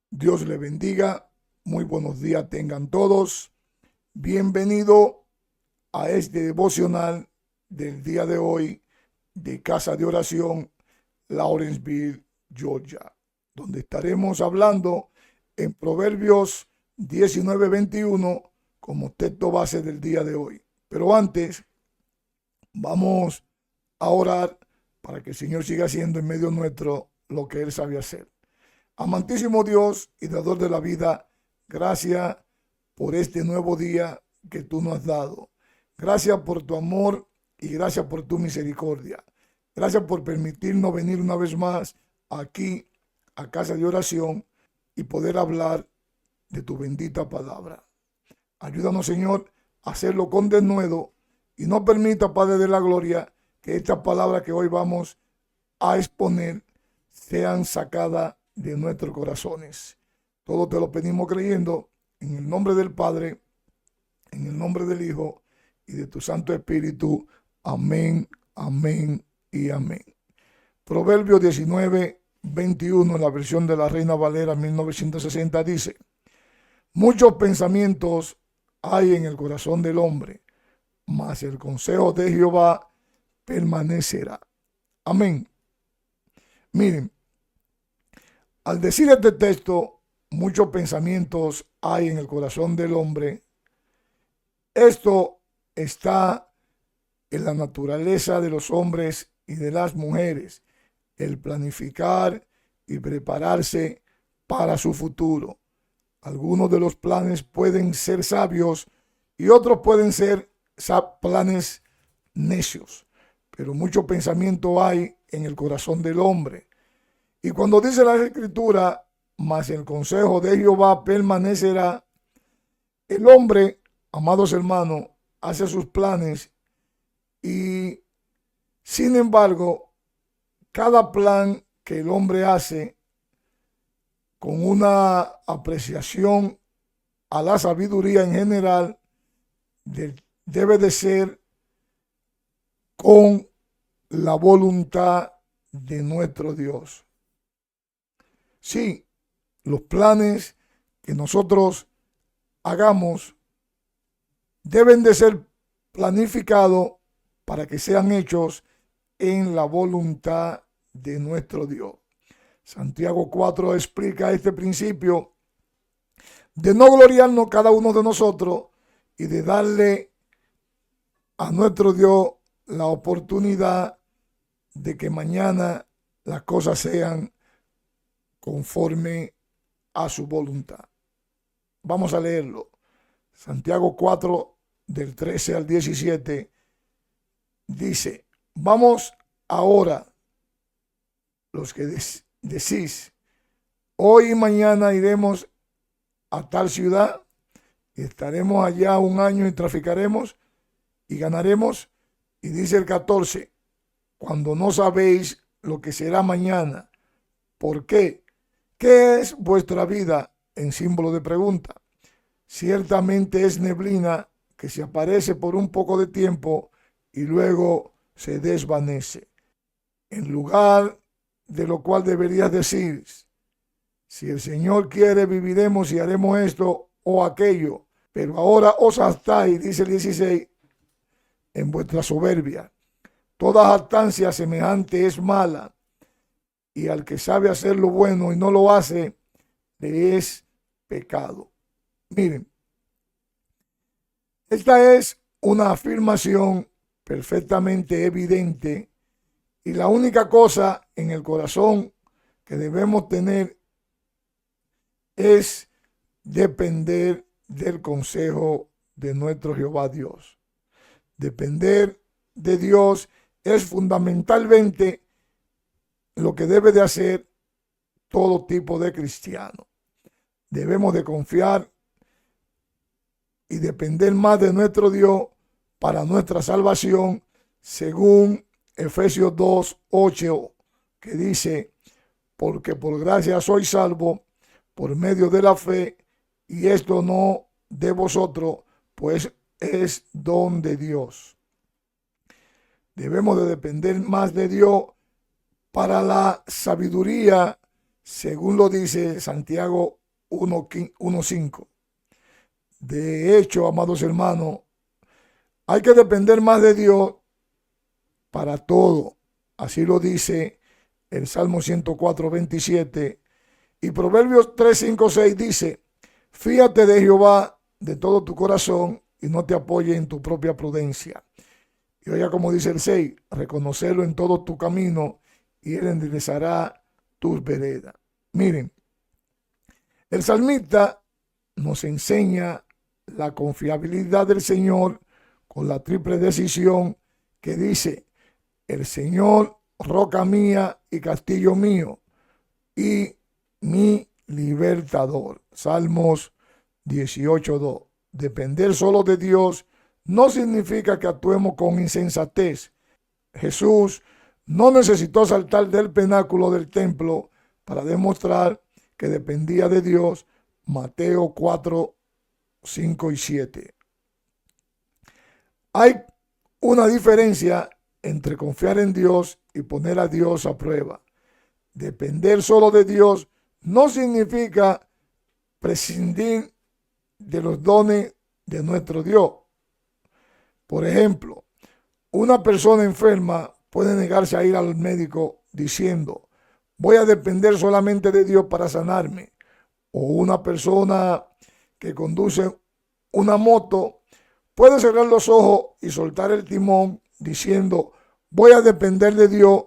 Dios le bendiga. Muy buenos días tengan todos. Bienvenido a este devocional del día de hoy de Casa de Oración, Lawrenceville, Georgia, donde estaremos hablando en Proverbios 19:21 como texto base del día de hoy. Pero antes, vamos a orar para que el Señor siga haciendo en medio nuestro lo que Él sabe hacer. Amantísimo Dios y dador de la vida, gracias por este nuevo día que tú nos has dado. Gracias por tu amor y gracias por tu misericordia. Gracias por permitirnos venir una vez más aquí a Casa de Oración y poder hablar de tu bendita palabra. Ayúdanos, Señor, a hacerlo con denuedo y no permita, Padre de la Gloria, que estas palabras que hoy vamos a exponer sean sacadas de nuestros corazones. Todo te lo pedimos creyendo en el nombre del Padre, en el nombre del Hijo y de tu Santo Espíritu. Amén, amén y amén. Proverbios 19:21, en la versión de la Reina Valera 1960, dice: muchos pensamientos hay en el corazón del hombre, mas el consejo de Jehová permanecerá. Amén. Miren, al decir este texto, muchos pensamientos hay en el corazón del hombre, esto está en la naturaleza de los hombres y de las mujeres, el planificar y prepararse para su futuro. Algunos de los planes pueden ser sabios y otros pueden ser planes necios, pero mucho pensamiento hay en el corazón del hombre. Y cuando dice la Escritura, mas el consejo de Jehová permanecerá, el hombre, amados hermanos, hace sus planes y, sin embargo, cada plan que el hombre hace con una apreciación a la sabiduría en general, debe de ser con la voluntad de nuestro Dios. Sí, los planes que nosotros hagamos deben de ser planificados para que sean hechos en la voluntad de nuestro Dios. Santiago 4 explica este principio de no gloriarnos cada uno de nosotros y de darle a nuestro Dios la oportunidad de que mañana las cosas sean conforme a su voluntad. Vamos a leerlo. Santiago 4, del 13 al 17, dice: vamos ahora, los que decís, hoy y mañana iremos a tal ciudad y estaremos allá un año y traficaremos y ganaremos. Y dice el 14, cuando no sabéis lo que será mañana. ¿Por qué? ¿Qué es vuestra vida? En símbolo de pregunta. Ciertamente es neblina que se aparece por un poco de tiempo y luego se desvanece. En lugar de lo cual deberías decir: si el Señor quiere, viviremos y haremos esto o aquello. Pero ahora os jactáis, dice el 16, en vuestra soberbia. Toda jactancia semejante es mala, y al que sabe hacer lo bueno y no lo hace, le es pecado. Miren, esta es una afirmación perfectamente evidente, y la única cosa en el corazón que debemos tener es depender del consejo de nuestro Jehová Dios. Depender de Dios es fundamentalmente lo que debe de hacer todo tipo de cristiano. Debemos de confiar y depender más de nuestro Dios para nuestra salvación, según Efesios 2:8, que dice: porque por gracia soy salvo por medio de la fe, y esto no de vosotros, pues es don de Dios. Debemos de depender más de Dios para la sabiduría, según lo dice Santiago 1:5. De hecho, amados hermanos, hay que depender más de Dios para todo. Así lo dice el Salmo 104:27. Y Proverbios 3:5-6 dice: fíate de Jehová de todo tu corazón y no te apoyes en tu propia prudencia. Y oiga como dice el 6: reconocerlo en todo tu camino y él enderezará tus veredas. Miren, el salmista nos enseña la confiabilidad del Señor con la triple decisión que dice: el Señor, roca mía y castillo mío, y mi libertador. Salmos 18:2. Depender solo de Dios no significa que actuemos con insensatez. Jesús no necesitó saltar del pináculo del templo para demostrar que dependía de Dios. Mateo 4:5-7. Hay una diferencia entre confiar en Dios y poner a Dios a prueba. Depender solo de Dios no significa prescindir de los dones de nuestro Dios. Por ejemplo, una persona enferma puede negarse a ir al médico diciendo: voy a depender solamente de Dios para sanarme. O una persona que conduce una moto puede cerrar los ojos y soltar el timón diciendo: voy a depender de Dios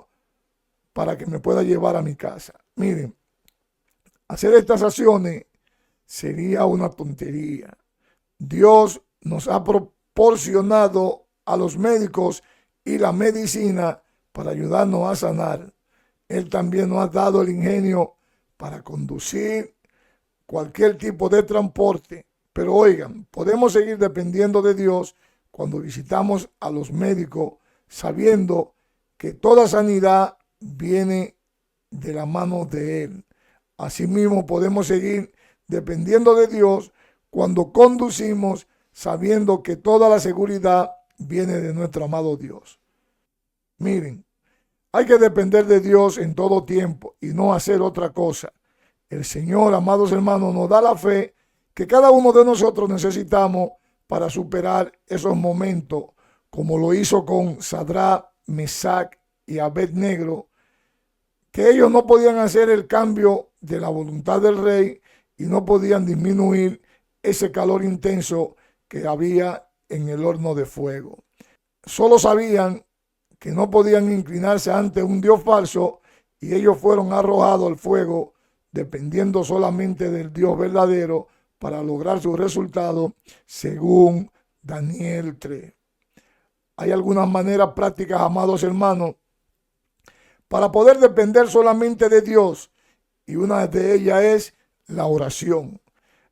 para que me pueda llevar a mi casa. Miren, hacer estas acciones sería una tontería. Dios nos ha proporcionado a los médicos y la medicina para ayudarnos a sanar. Él también nos ha dado el ingenio para conducir cualquier tipo de transporte. Pero oigan, podemos seguir dependiendo de Dios cuando visitamos a los médicos, sabiendo que toda sanidad viene de la mano de Él. Asimismo, podemos seguir dependiendo de Dios cuando conducimos, sabiendo que toda la seguridad viene de nuestro amado Dios. Miren, hay que depender de Dios en todo tiempo y no hacer otra cosa. El Señor, amados hermanos, nos da la fe que cada uno de nosotros necesitamos para superar esos momentos, como lo hizo con Sadrach, Mesach y Abed-Negro, que ellos no podían hacer el cambio de la voluntad del rey y no podían disminuir ese calor intenso que había en el horno de fuego. Solo sabían que no podían inclinarse ante un Dios falso y ellos fueron arrojados al fuego dependiendo solamente del Dios verdadero para lograr su resultado, según Daniel 3. Hay algunas maneras prácticas, amados hermanos, para poder depender solamente de Dios, y una de ellas es la oración.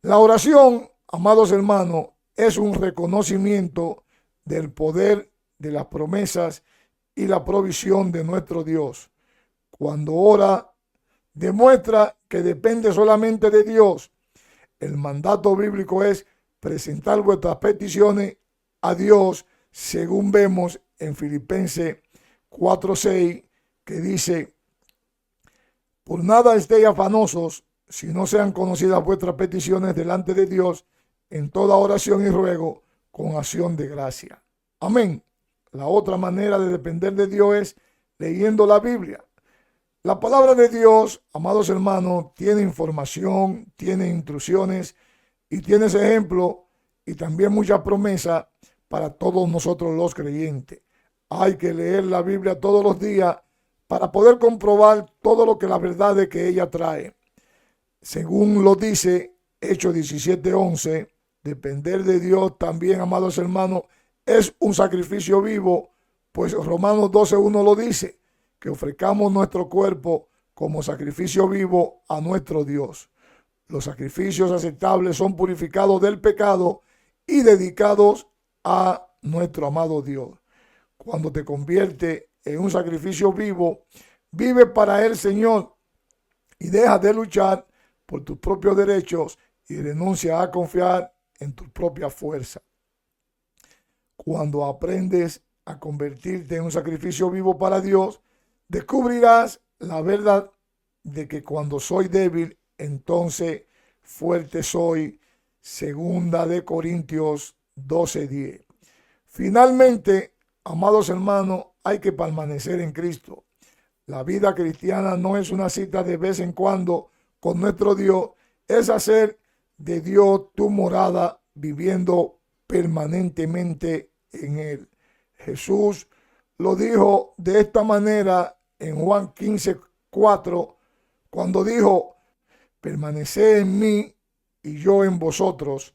La oración, amados hermanos, es un reconocimiento del poder de las promesas y la provisión de nuestro Dios. Cuando ora, demuestra que depende solamente de Dios. El mandato bíblico es presentar vuestras peticiones a Dios, según vemos en Filipenses 4:6, que dice: por nada estéis afanosos, si no sean conocidas vuestras peticiones delante de Dios, en toda oración y ruego, con acción de gracia. Amén. La otra manera de depender de Dios es leyendo la Biblia. La palabra de Dios, amados hermanos, tiene información, tiene instrucciones y tiene ese ejemplo y también mucha promesa para todos nosotros los creyentes. Hay que leer la Biblia todos los días para poder comprobar todo lo que la verdad es que ella trae. Según lo dice Hechos 17:11, depender de Dios también, amados hermanos, es un sacrificio vivo Pues Romanos 12:1 lo dice, que ofrezcamos nuestro cuerpo como sacrificio vivo a nuestro Dios. Los sacrificios aceptables son purificados del pecado y dedicados a nuestro amado Dios. Cuando te conviertes en un sacrificio vivo, vive para el Señor y deja de luchar por tus propios derechos y renuncia a confiar en tu propia fuerza. Cuando aprendes a convertirte en un sacrificio vivo para Dios, descubrirás la verdad de que cuando soy débil, entonces fuerte soy. Segunda de Corintios 12:10. Finalmente, amados hermanos, hay que permanecer en Cristo. La vida cristiana no es una cita de vez en cuando con nuestro Dios, es hacer de Dios tu morada, viviendo permanentemente en Él. Jesús lo dijo de esta manera en Juan 15:4, cuando dijo: permaneced en mí y yo en vosotros.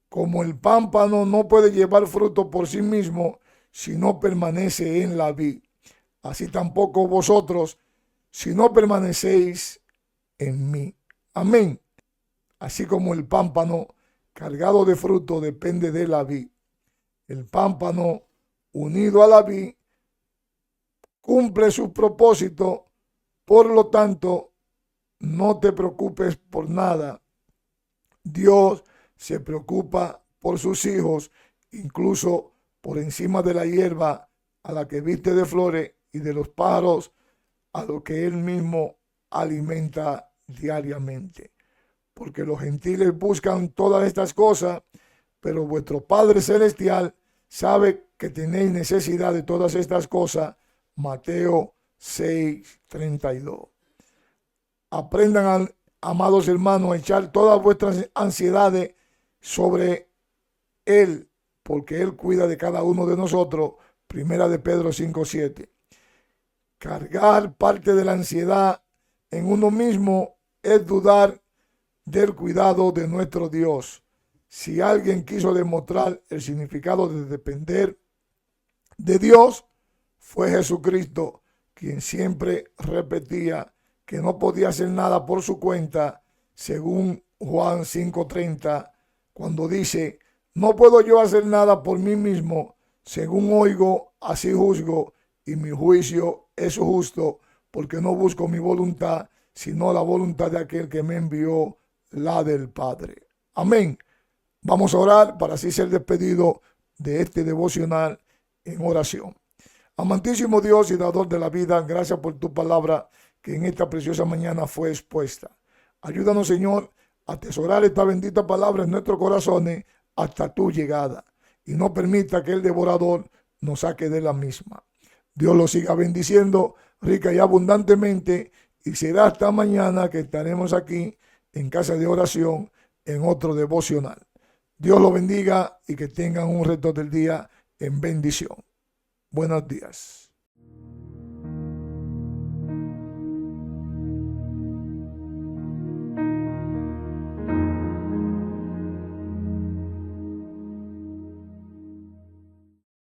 Como el pámpano no puede llevar fruto por sí mismo si no permanece en la vid, así tampoco vosotros si no permanecéis en mí. Amén. Así como el pámpano cargado de fruto depende de la vid, el pámpano unido a la vid cumple su propósito. Por lo tanto, no te preocupes por nada. Dios se preocupa por sus hijos, incluso por encima de la hierba a la que viste de flores y de los pájaros a los que Él mismo alimenta diariamente. Porque los gentiles buscan todas estas cosas, pero vuestro Padre Celestial sabe que tenéis necesidad de todas estas cosas. Mateo 6:32. Aprendan, amados hermanos, a echar todas vuestras ansiedades sobre Él, porque Él cuida de cada uno de nosotros. Primera de Pedro 5:7. Cargar parte de la ansiedad en uno mismo es dudar del cuidado de nuestro Dios. Si alguien quiso demostrar el significado de depender de Dios, fue Jesucristo, quien siempre repetía que no podía hacer nada por su cuenta, según Juan 5:30, cuando dice: no puedo yo hacer nada por mí mismo, según oigo, así juzgo, y mi juicio es justo, porque no busco mi voluntad, sino la voluntad de aquel que me envió, la del Padre. Amén. Vamos a orar para así ser despedido de este devocional en oración. Amantísimo Dios y dador de la vida, gracias por tu palabra que en esta preciosa mañana fue expuesta. Ayúdanos, Señor, a atesorar esta bendita palabra en nuestros corazones hasta tu llegada, y no permita que el devorador nos saque de la misma. Dios lo siga bendiciendo rica y abundantemente, y será hasta mañana que estaremos aquí en Casa de Oración en otro devocional. Dios lo bendiga y que tengan un resto del día en bendición. Buenos días.